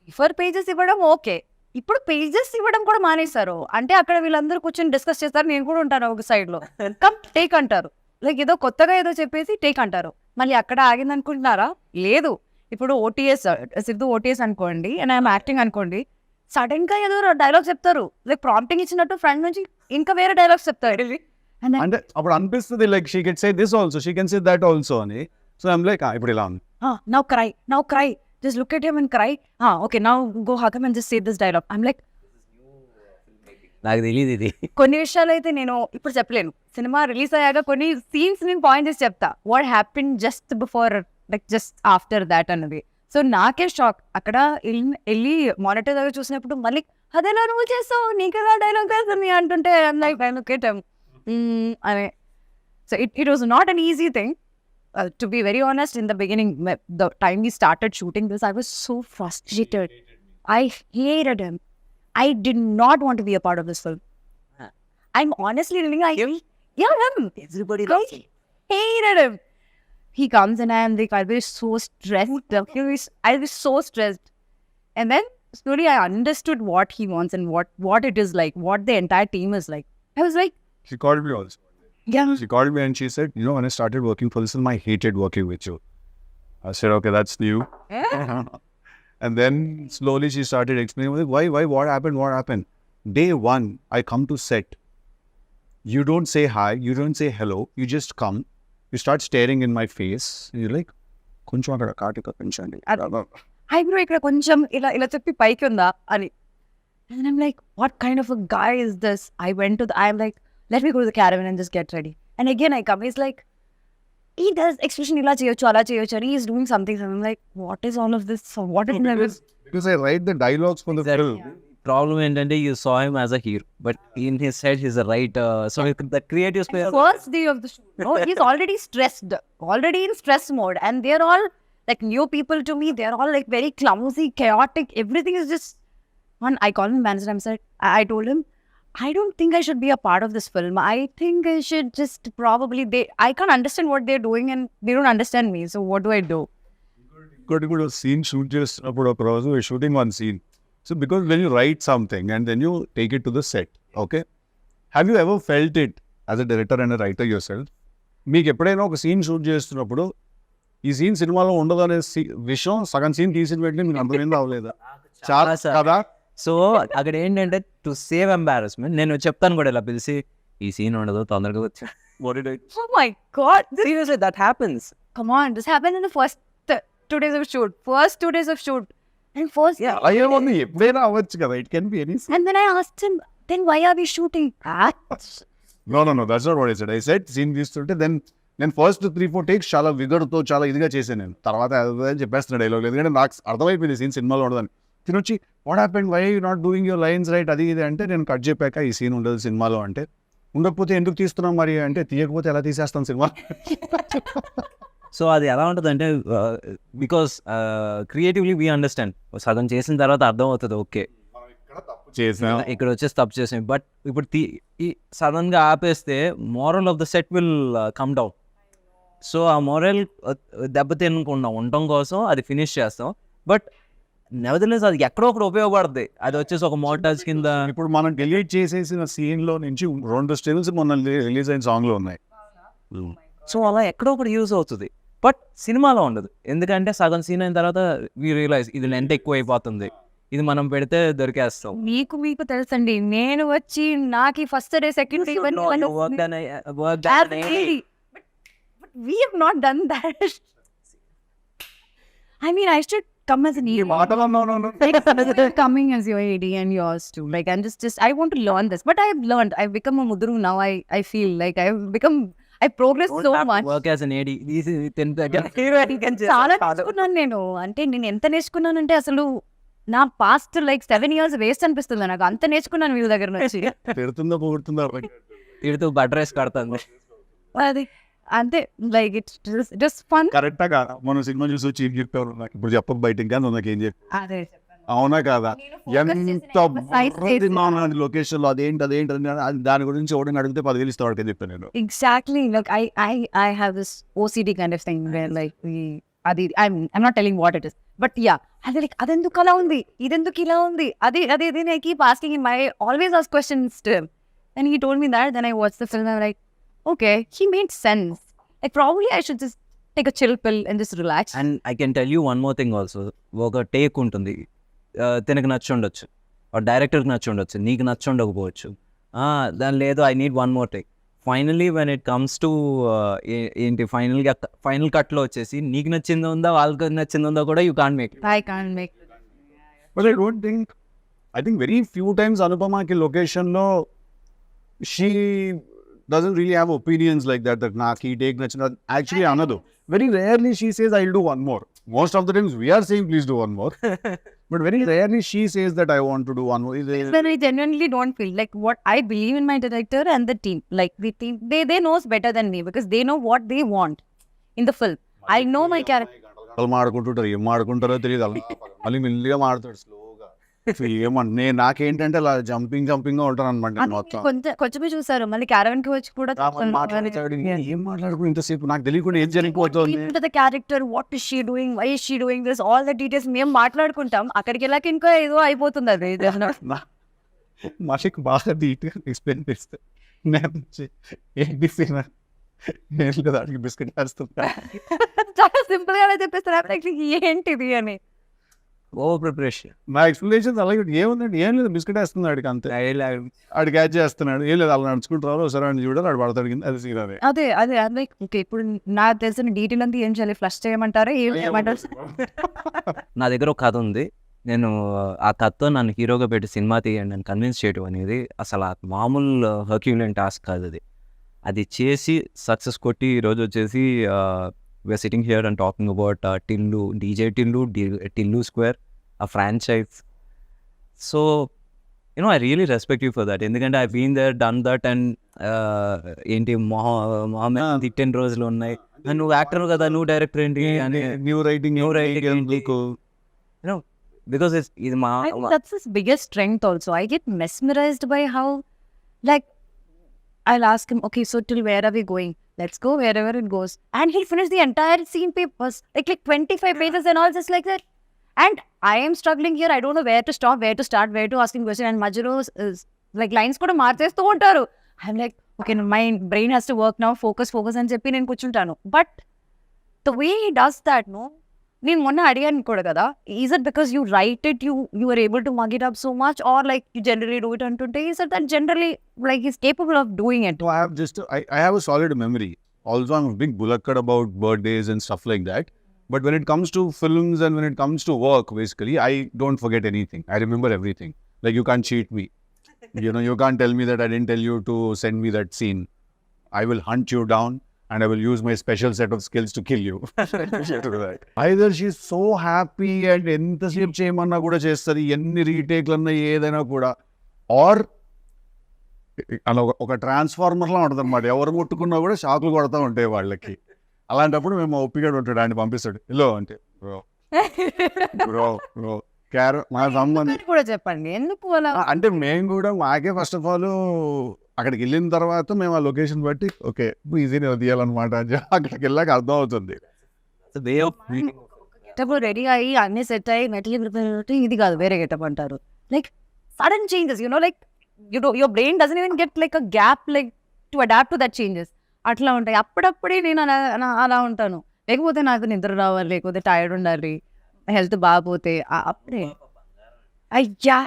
refer pages ఇవ్వడం okay, ఇప్పుడు pages ఇవ్వడం కూడా మానేశారు. అంటే అక్కడ వీళ్ళందరూ కూర్చొని డిస్కస్ చేస్తారు, నేను కూడా ఉంటాను ఒక సైడ్ లో, కమ్ టేక్ అంటారు. లైక్ ఏదో కొత్తగా ఏదో చెప్పేసి టేక్ అంటారు. మళ్ళీ అక్కడ ఆగింది అనుకుంటున్నారా? లేదు. ఇప్పుడు ఓటీఎస్ సిద్ధు ఓటీఎస్ అనుకోండి, అండ్ ఐఎమ్ యాక్టింగ్ అనుకోండి, సడన్ గా ఏదో డైలాగ్ చెప్తారు, లైక్ ప్రాంప్టింగ్ ఇచ్చినట్టు ఫ్రంట్ నుంచి ఇంకా వేరే డైలాగ్స్ చెప్తారు. అంటే అప్పుడు అనిపిస్తుంది like she can say this also, she can say that also అని. సో ఐమ్ లైక్ ఇప్పుడు ఇలా ఉంది, now cry, just look at him and cry. Okay, now go hug him and just say this dialogue. I'm like, నాకు తెలియదు ఇది. కొన్ని విషయాలు అయితే నేను ఇప్పుడు చెప్పలేను. సినిమా రిలీజ్ అయ్యాక కొన్ని సీన్స్ నేను పాయింట్ చేసి చెప్తా, what happen just before, like just after that అన్నది. సో నాకే షాక్. అక్కడ వెళ్ళి మానిటర్ దగ్గర చూసినప్పుడు మళ్ళీ అదేలా నువ్వు చేస్తావు, నీకదా డైలాగ్ తెలుస్తుంది అంటుంటే I'm like I look at him అనే. So it was not an easy thing. To be very honest, in the beginning, the time we started shooting this, I was so frustrated. I hated him. I did not want to be a part of this film. I'm honestly telling you, him. Everybody I hated him. He comes and I am like, I'll be so stressed. I'll be so stressed. And then slowly I understood what he wants and what it is like, what the entire team is like. I was like, she called me also. Yeah. She called me and she said, you know, when I started working for this film, I hated working with you. I said, okay, that's new. And then slowly she started explaining, like, why, what happened? Day one, I come to set. You don't say hi, you don't say hello, you just come. You start staring in my face. And you're like, కొంచెం అక్కడ కాటిక పెంచండి. Eyebrow ఇక్కడ కొంచెం ఇలా చెప్పి పైకి ఉందా అని. And I'm like, what kind of a guy is this? I'm like, let me go to the caravan and just get ready. And again I come, he's like, he does expression ila cheyochu ala cheyochu, and he's doing something. So I'm like, what is all of this? So what is because I write the dialogues for the film. Problem ఏంటంటే you saw him as a hero, but in his head he's a writer. So the creative space. First day of the shoot, no, he's already stressed, already in stress mode, and they're all like new people to me. They're all like very clumsy, chaotic. Everything is just one. I called him manager. I told him, I don't think I should be a part of this film. I think I should just probably, I can't understand what they're doing and they don't understand me. So what do I do? Got to go to a scene shoot just about a process. We're shooting one scene. So because when you write something and then you take it to the set, okay? Have you ever felt it as a director and a writer yourself? మీకు ఎప్పుడైనా ఒక scene shoot చేస్తున్నప్పుడు ఈ scene సినిమాలో ఉండదు అనే విషయం సగం సీన్ తీసిన వెంటనే మీకు అర్థమైంది అవ్వలేదా? చాలా కదా. సో అక్కడ ఏంటంటే టు సేవ్ ఎంబారస్మెంట్ నేను చెప్తాను కూడా ఇలా పిలిచి ఈ సీన్ ఉండదు తొందరగా వచ్చా. Oh my God. Seriously, that happens. Come on, this happened in the first 2 days of shoot. First 2 days of shoot. And first... Yeah. అయ్యేమో ఎప్పుడైనా అవ్వచ్చు కదా. It can be any scene. And then I asked him, then why are we shooting? No, that's not what I said. I said scene తీస్తుంటే నేను first 3-4 takes చాలా విగర్తో చాలా ఇదిగా చేశాను. నేను తర్వాత చెప్పేస్తున్నా డైలాగ్, ఎందుకంటే నాకు అర్థమైపోయింది సీన్ సినిమాలో ఉండదని. తినొచ్చి what happened, why you not doing your lines right, అది ఇది అంటే నేను కట్ చెప్పాక ఈ సీన్ ఉండదు సినిమాలో అంటే, ఉండకపోతే ఎందుకు తీస్తున్నాం మరి అంటే, తీయకపోతే ఎలా తీసేస్తాం సినిమా. సో అది ఎలా ఉంటుంది అంటే బికాస్ క్రియేటివ్లీ వీ అండర్స్టాండ్, సగం చేసిన తర్వాత అర్థం అవుతుంది ఓకే ఇక్కడ వచ్చేసి తప్పు చేసాం. బట్ ఇప్పుడు సడన్గా ఆపేస్తే moral of the set will come down. So ఆ మోరల్ దెబ్బతినకుండా ఉండటం కోసం అది ఫినిష్ చేస్తాం. బట్ నెవర్దలెస్ అది ఎక్కడో ఒకటి ఉపయోగపడుతుంది. అది వచ్చేసి ఒక మోటార్స్ కింద. ఇప్పుడు మనం డిలీట్ చేసేసిన సీన్ లో నుంచి 2 స్టిల్స్ మొన్న రిలీజ్ అయిన సాంగ్ లో ఉన్నాయి. సో అలా ఎక్కడో ఒకటి యూజ్ అవుతుంది, బట్ సినిమాలో ఉండదు. ఎందుకంటే సగం సీన్ అయిన తర్వాత వీ రియలైజ్ ఇది లెంత్ ఎక్కువ అయిపోతుంది, ఇది మనం పెడితే దొరికేస్తాం. మీకు తెలుసండి, నేను వచ్చి నాకు first day second day we have not done that. I mean, I should come as an ED. Coming as your AD and yours too. Like, I'm just I want to learn this. But I've learned. I've become a mudru now. I feel like I progressed so much. Work as an AD. చాలా నేర్చుకున్నాను నేను. అంటే నేను ఎంత నేర్చుకున్నానంటే అసలు నా past like 7 years waste అనిపిస్తుంది నాకు. అంత నేర్చుకున్నాను వీళ్ళ దగ్గర నుంచి. తిడుతూ బటర్ రైస్ కడుతుంది అది అంతే. Like it's fun. కరెక్టా కాదా? మనం సినిమా చూసి వచ్చి ఏం చెప్పారు నాకు ఇప్పుడు చెప్పక బయట ఇంకా నాకేం చెప్పి, అవునా కాదా? ఎంత లొకేషన్ లో అదేంటి దాని గురించి ఎవడని అడిగితే 10,000 ఇస్తాడు అని చెప్పాను నేను. Exactly. Like I have this OCD kind of thing where like అది I'm not telling what it is, but yeah, అది like అదెందుకు అలా ఉంది, ఇదెందుకు ఇలా ఉంది, అది I keep asking him, I always ask questions to him, and he told me that. Then I watched the film and I'm like, okay, he made sense. Like probably I should just take a chill pill and just relax. And I can tell you one more thing also. ఒక take ఉంటుంది, తనకు నచ్చి ఉండొచ్చు, డైరెక్టర్కి నచ్చి ఉండొచ్చు, నీకు నచ్చి ఉండకపోవచ్చు. దాని లేదు, I need one more take. Finally when it comes to ఏంటి ఫైనల్ కట్లో వచ్చేసి నీకు నచ్చింది ఉందా వాళ్ళకి నచ్చింది ఉందా కూడా you can't make. I can't make But I think very few times Anupamaki location lo she doesn't really have opinions like that naaki take nachina. Actually another very rarely she says I'll do one more. Most of the times we are saying please do one more. But very rarely she says that I want to do one more. But I genuinely don't feel like what I believe in my director and the team. Like the team, they knows better than me because they know what they want in the film. I know my character. గంటలు మాడుకుంటుంటారు, ఏం మాడుకుంటారో తెలియదు. అలా మళ్ళీ మెల్లిగా మాడతాడు స్లోగా. ఏమన్నా నాకేంటంటే అలా జంపింగ్ గా ఉంటాను అనమాట మొత్తం. కొంచెమే చూసారు, మళ్ళీ క్యారవన్ కి వచ్చి కూడా ఏం మాట్లాడుకుని ఇంతసేపు నాకు తెలియకుండా ఏం జరిగిపోతుంది. the character, what is she doing, why is she doing this, all the details మేము మాట్లాడుకుంటాం. అక్కడికి వెళ్ళాక ఇంకా ఏదో అయిపోతుంది అది. మాషిక్ బాగా నీట్గా ఎక్స్ప్లెయిన్ చేస్తే ఏంటి సీన్ నేను కదా అడిగి బిస్కెట్ వేస్తున్నా. చాలా సింపుల్ గా చెప్పేస్తారు ఏంటిది అని. Over preparation. నా ఎక్స్ప్లెనేషన్స్ అలాగే ఏముందండి, ఏం లేదు బిస్కెట్ వేస్తున్నాడు ఆడికి అంతే. ఆడు క్యాచ్ చేస్తున్నాడు, ఏం లేదు అలా నడుచుకుంటారు ఒకసారి అని చూడాలి, ఆడు పడతాడు కింద. అది సీన్ అదే లైక్ ఓకే ఇప్పుడు నాకు తెలిసిన డీటెయిల్ అంతా ఏం చేయాలి, ఫ్లష్ చేయమంటారా ఏం చేయమంటారు? నా దగ్గర ఒక కథ ఉంది, నేను ఆ కథతో నన్ను హీరోగా పెట్టి సినిమా తీయండి అని కన్విన్స్ చేయడం అనేది అసలు ఆ మామూలు హర్క్యులియన్ టాస్క్ కాదు. అది చేసి సక్సెస్ కొట్టి ఈరోజు వచ్చేసి we are sitting here and talking about Tillu, DJ Tillu square, ఆ franchise. So I really respect you for that. ఎందుకంటే I been there, done that. And ఏంటి మొహమ్మద్ 10 రోజులు ఉన్నాయి, నువ్వు యాక్టర్ కదా, నువ్వు డైరెక్టర్ ఏంటి అని new writing because it's my that's his biggest strength also. I get mesmerized by how, like, I'll ask him, okay, so till where are we going? Let's go wherever it goes. And he'll finish the entire scene papers, like 25 pages and all just like that. And I am struggling here. I don't know where to stop, where to start, where to ask him question. And Majuro is like lines kuda marchestu untaru. I'm like, okay, my brain has to work now. Focus అని చెప్పి నేను కూర్చుంటాను. But the way he does that, no? నేను మొన్న అడిగాను కూడా కదా, is it because you write it, you are able to mug it up so much, or like you generally do it అంటుంటే is it that generally like is capable of doing it? I have a solid memory. Also, I'm a big bulakkad about birthdays and stuff like that. But when it comes to films and when it comes to work, basically, I don't forget anything. I remember everything. Like, you can't cheat me. You can't tell me that I didn't tell you to send me that scene. I will hunt you down. And I will use my special set of skills to kill you. Either she's so happy and ఎంతసేపు చేయమన్నా కూడా చేస్తుంది, ఎన్ని రీటేక్లన్నా ఏదైనా కూడా, are అలా ఒక ట్రాన్స్ఫార్మర్లా ఉంటుంది అనమాట. ఎవరు ముట్టుకున్నా కూడా షాకులు కొడతా ఉంటాయి వాళ్ళకి. అలాంటప్పుడు మేము ఒప్పిగా ఉంటాడు, ఆయన పంపిస్తాడు ఇల్లో అంటే బ్రో మా సంబంధం కూడా చెప్పండి ఎందుకు అలా అంటే మేము కూడా మాకే ఫస్ట్ ఆఫ్ ఆల్ అక్కడికి వెళ్ళిన తర్వాత మేము ఆ లొకేషన్ బట్టి ఓకే ఈజీనే తీయాలన్నమాట అని అక్కడికి వెళ్ళాక అర్థం అవుతుంది. గెటప్ రెడీ అయ్యి అన్ని సెట్ అయ్యి మెటీరియల్ ప్రిపేర్ ఇది కాదు వేరే గెటప్ అంటారు. Like sudden changes like your brain doesn't even get like a gap like to adapt to that changes. అట్లా ఉంటాయి. అప్పుడప్పుడే నేను అలా ఉంటాను. లేకపోతే నాకు నిద్ర రావాలి, లేకపోతే టైర్డ్ ఉండాలి, హెల్త్ బాగపోతే అప్పుడే అయ్యా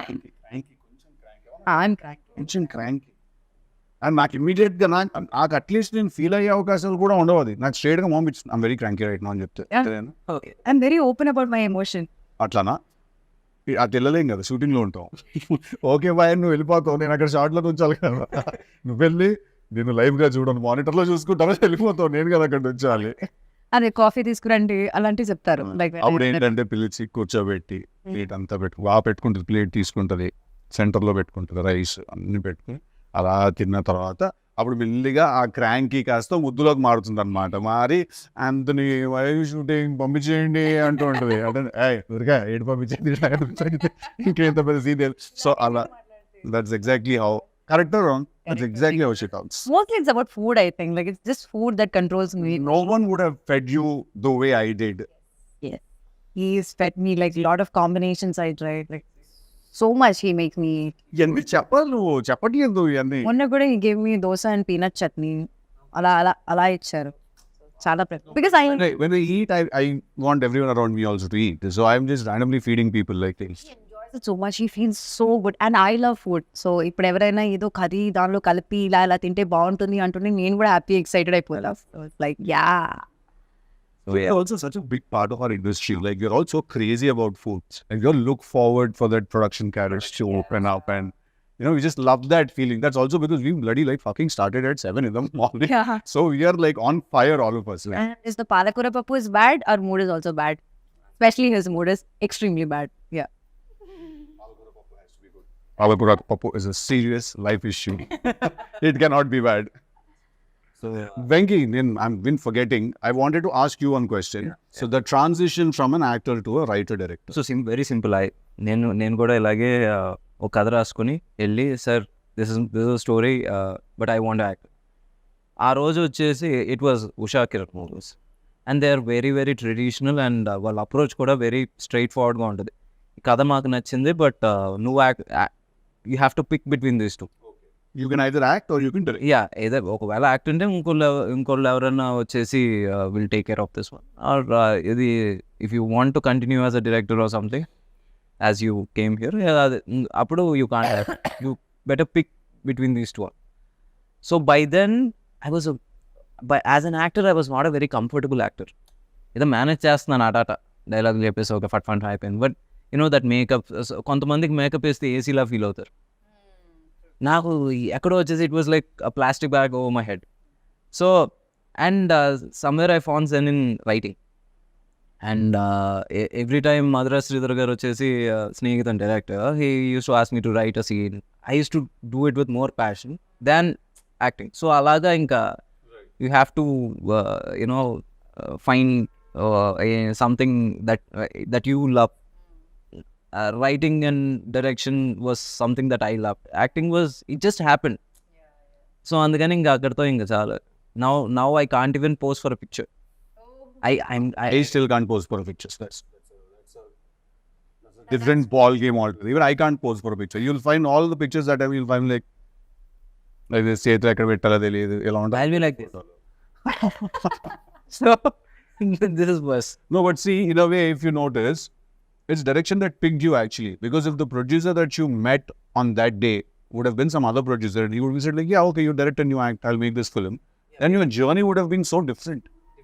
కొంచెం క్రాంకీ. అండ్ నాకు ఇమీడియట్గా నాకు అట్లీస్ట్ నేను ఫీల్ అయ్యే అవకాశాలు కూడా ఉండవు. అది నాకు స్ట్రేట్గా పంపించింది I'm very cranky right now అని చెప్తే I'm very open about my emotion. అట్లానా? అది వెళ్ళలేం కదా, షూటింగ్లో ఉంటాం. ఓకే బాయ్ నువ్వు వెళ్ళిపోతావు, నేను అక్కడ షార్ట్లో ఉంచాలి కదా, నువ్వు వెళ్ళి నేను లైవ్గా చూడను, మానిటర్లో చూసుకుంటాను, వెళ్ళిపోతావు, నేను కదా అక్కడ ఉంచాలి. అదే కాఫీ తీసుకురండి అలాంటివి చెప్తారు. లైక్ అప్పుడు ఏంటంటే పిలిచి కూర్చోబెట్టి ప్లేట్ అంతా బాగా పెట్టుకుంటుంది, ప్లేట్ తీసుకుంటుంది, సెంటర్లో పెట్టుకుంటుంది, రైస్ అన్ని పెట్టుకుని అలా తిన్న తర్వాత అప్పుడు మెల్లిగా ఆ క్రాంకీ కాస్త ముద్దులోకి మారుతుంది అనమాట. మారి అంతని వై షూటింగ్ పంపించేయండి అంటూ ఉంటుంది. అంటే ఊరిగా ఏడు పంపించేది ఇంకేంత పెద్ద సీరియల్. సో అలా that's exactly how correct or wrong, that's exactly how she talks. Mostly it's about food, I think. Like it's just food that controls me. No one would have fed you the way I did. Yes. He's fed me like a lot of combinations I tried. Like so much he make me eat. ఇవన్నీ చెప్పాలి నువ్వు చెప్పట్లేదు ఇవన్నీ. మొన్న కూడా he gave me dosa and peanut chutney. అలా ఇచ్చారు. చాలా because When I eat, I want everyone around me also to eat. So I'm just randomly feeding people like things. he enjoys it so much. He feels so good and I love food. So ఇప్పుడు ఎవరైనా ఏదో curry దానిలో కలిపి ఇలా తింటే బాగుంటుంది అంటుంటే నేను కూడా హ్యాపీ ఎక్సైటెడ్ అయిపోతా. Like yeah. So you're also such a big part of our industry. Like you're also crazy about food. And you look forward for that production carriage to open up, and you know, we just love that feeling. That's also because we bloody like fucking started at 7 in the morning. Yeah. So we are like on fire, all of us. Like, And if the palakura pappu is bad, our mood is also bad. Especially his mood is extremely bad. Yeah. Palakura Papu is a serious life issue. It cannot be bad. So Venky, I've been forgetting. I wanted to ask you one question. So the transition from an actor to a writer director. So very simple. నేను కూడా ఇలాగే ఒక కథ రాసుకొని వెళ్ళి sir this is story but I want act. ఆ రోజు వచ్చేసి it was Usha Kiran movies and they are very very traditional and వాళ్ళ అప్రోచ్ కూడా వెరీ స్ట్రైట్ ఫార్వర్డ్గా ఉంటుంది. ఈ కథ మాకు నచ్చింది బట్ నువ్వు you have to pick between these two. You can either act or you can direct. Yeah ఏదో ఒకవేళ యాక్ట్ ఉంటే ఇంకోళ్ళు ఎవరైనా వచ్చేసి will take care of this one or ఇది if you want to continue as a director or something as you came here అప్పుడు you can't act. You better pick between these two. So by then as an actor I was not a very comfortable actor. ఏదో manage చేస్తున్నాను ఆటాట డైలాగులు చెప్పేసి ఒక ఫట్ అయిపోయింది. But you know that makeup, కొంతమందికి మేకప్ వేస్తే ఏసీలా ఫీల్ అవుతారు. నాకు ఎక్కడో వచ్చేసి it was like a plastic bag over my head. So and somewhere I found zen in writing and every time Madras Sridhar garu వచ్చేసి స్నేహితుని director, he use to ask me to write a scene. I use to do it with more passion than acting. So అలాగా ఇంకా you have to you know find something that you love. Writing and direction was something that I loved. Acting was, it just happened. So అందుకని ఇంకా అక్కడితో ఇంకా చాలా. Now I can't even pose for a picture. I still can't pose for a picture. That's a different ball game altogether. Even I can't pose for a picture. You'll find all the pictures that you'll find like this చేతులు ఎక్కడ పెట్టాలో తెలియదు ఎలా ఉంటుంది. I'll be like this. So this is worse. No, but see, in a way, if you notice, it's direction that picked you actually. Because if the producer that you met on that day would have been some other producer, and he would have said like, yeah, okay, you direct and you act, I'll make this film. Then your journey would have been so different.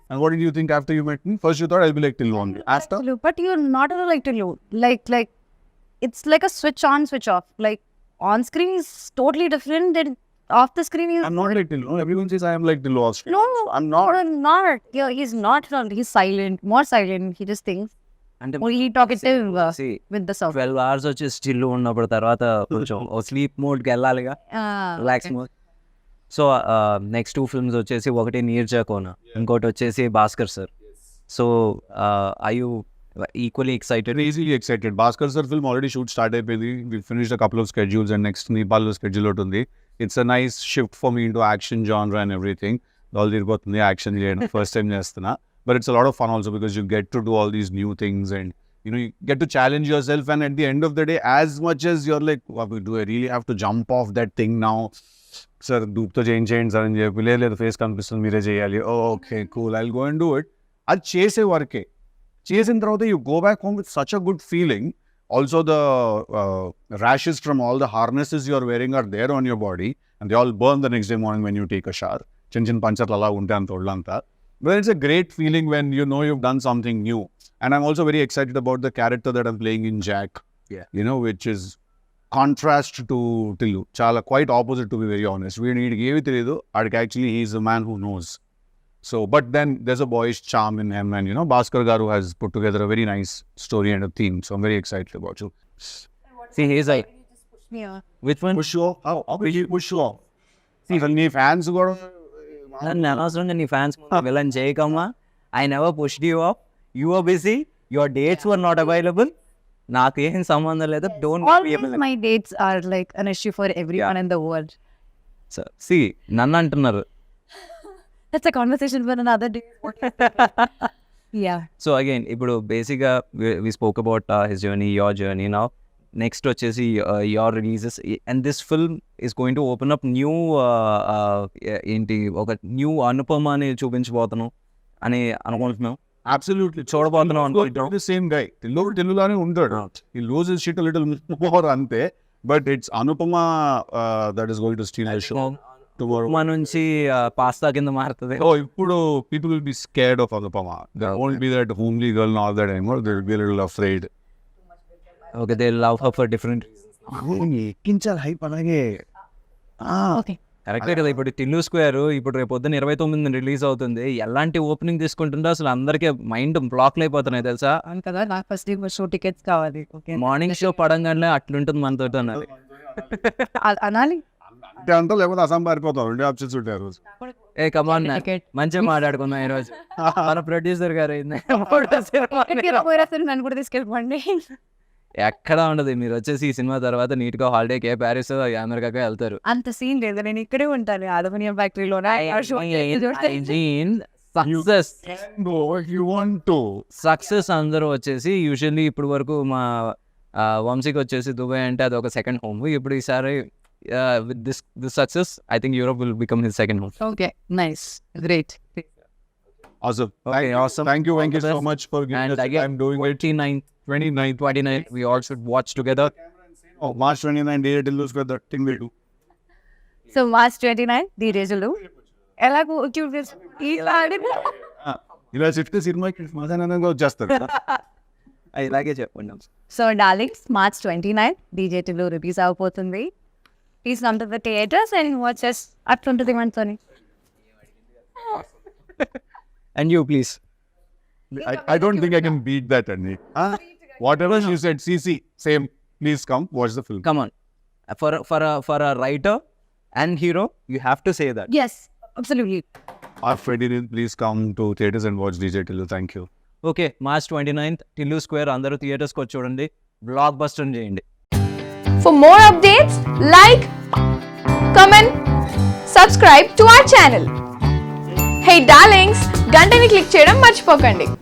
And what did you think after you met me? First you thought I'll be like Tillu only. After? But you're not like Tillu. Like it's like a switch on, switch off. Like on screen is totally different than off the screen is. I'm not like Tillu. Everyone says I am like Tillu. No, I'm not. I'm not. Yeah, he's not. He's silent, more silent. He just thinks. అంటే Only talkative see, with the sound. 12 hours వచ్చి still ఉన్నప్పుడు తర్వాత కొంచెం sleep మోడ్కి వెళ్ళాలిగా, relax mode. So next 2 films వచ్చేసి ఒకటి నీర్జాకోన, ఇంకోటి వచ్చేసి Bhaskar sir. So I you equally excited? Easily excited. Bhaskar sir film already shoot started. We finished a couple of schedules and next Nepal schedule out ఉంది. It's a nice shift for me into action genre and everything. All the action first time చేస్తున్నా. But it's a lot of fun also because you get to do all these new things and you know you get to challenge yourself, and at the end of the day, as much as you're like, what do I really have to jump off that thing now? Sir, doopto change sir and the face కనిపిస్తుంది మీరే చేయాలి. Oh, okay, cool, I'll go and do it. అది చేసే వరకే. చేసిన తర్వాత you go back home with such a good feeling. Also the rashes from all the harnesses you're wearing are there on your body and they all burn the next day morning when you take a shower. Chin పంచర్లు అలా ఉంటాయి అంత ఒళ్ళంతా. But it's a great feeling when you know you've done something new. And I'm also very excited about the character that I'm playing in Jack. Yeah. You know, which is contrast to Tillu. Chala, quite opposite to be very honest. We need to give it actually he's a man who knows. So, but then there's a boyish charm in him, and you know, Bhaskar Garu has put together a very nice story and a theme. So I'm very excited about you. See, he's like, which one? Push you off? How will you push you off? See, when your fans go, నన్ను అనవసరంగా నీ fans villain చేయకమ్మా. I never pushed you up. You are busy, your dates were not available. నాకు ఏం సంబంధం లేదు. Always my dates are like an issue for everyone in the world. నన్ను అంటున్నారు. That's a conversation for another day. Yeah. So again ఇప్పుడు బేసిక్గా we spoke about his journey, your journey. Now next వచ్చేసి your releases and this film is going to open up new ఏంటి ఒక new అనుపమని చూపించబోతున్నాం అని అనుకుంటున్నాం. Absolutely చూడబోతున్నాం అనుకుంటున్నాం. Same guy తెలుగులానే ఉంటాడు. ఈ లూజ్ షిట్ లిటిల్ మోర్ అంతే. But it's Anupama that is going to steal the show tomorrow. మా నుంచి పాస్తా కింద మారుతుంది. Oh, ఇప్పుడు people will be scared of Anupama. There won't be that homely girl and all that anymore. They will be a little afraid. Okay, they love her for different. ఎక్కించాలి hype అలాగే. Okay. కరెక్టే కదా. ఇప్పుడు Tillu square ఇప్పుడు రేపు పొద్దున్న 29 release అవుతుంది. ఎలాంటి ఓపెనింగ్ తీసుకుంటుందో అసలు అందరికీ మైండ్ బ్లాక్లు అయిపోతున్నాయి తెలుసా. అవును కదా, నాకు ఫస్ట్ షో టికెట్స్ కావాలి. ఓకే, మార్నింగ్ షో పడంగానే అట్లుంటుంది మనతో అన్నది. అనాలి. అంటే అంతా లేకపోతే అసం పారిపోతాం. 2 ఆప్షన్స్ ఉంటాయి ఆ రోజు. ఏ కమాన్, మంచిగా మాట్లాడుకుందాం ఈరోజు. మన ప్రొడ్యూసర్ గారు నన్ను కూడా తీసుకెళ్ళిపోండి. ఎక్కడ ఉండదు. మీరు వచ్చేసి ఈ సినిమా తర్వాత నీట్ గా హాలిడేకి ప్యారిస్ అమెరికాకి వెళ్తారు. అంత సీన్ లేదు, నేను ఇక్కడే ఉంటాను అలుమినియం ఫ్యాక్టరీలోనే. Success No, if you want to. Success అందరూ వచ్చేసి యూజువల్లీ ఇప్పుడు వరకు మా వంశీకి వచ్చేసి దుబాయ్ అంటే అది ఒక సెకండ్ హోమ్. ఇప్పుడు ఈసారి with this success I think Europe will become his second home. Okay, nice, great. Awesome. Okay, awesome. Thank you so much for giving And us the again, time doing it. 29 we all should watch together. Oh, March 29 day till lose that thing we do. So March 29 ది రోజులు ఎలాగో ఇలా చెప్తే సినిమాకి మజానంగా వచ్చేస్తారు. ఇలాగే చెప్పండి. సో డార్లింగ్స్, మార్చ్ 29 డీజేటీలో రిలీజ్ అవబోతుంది. Please come to the theatres and watches. అట్లుంటుంది మనతోని. And you please. I don't think I can beat that, Andy. Whatever you said, CC, same. Please come watch the film. Come on. For a writer and hero, you have to say that. Yes, absolutely. Freddy, please come to theaters and watch DJ Tillu. Thank you. Okay, March 29th Tillu square అందరూ థియేటర్స్కి వచ్చి చూడండి. Block buster చేయండి. For more updates, like, comment, subscribe to our channel. Hey darlings, గంటని click చేయడం మర్చిపోకండి.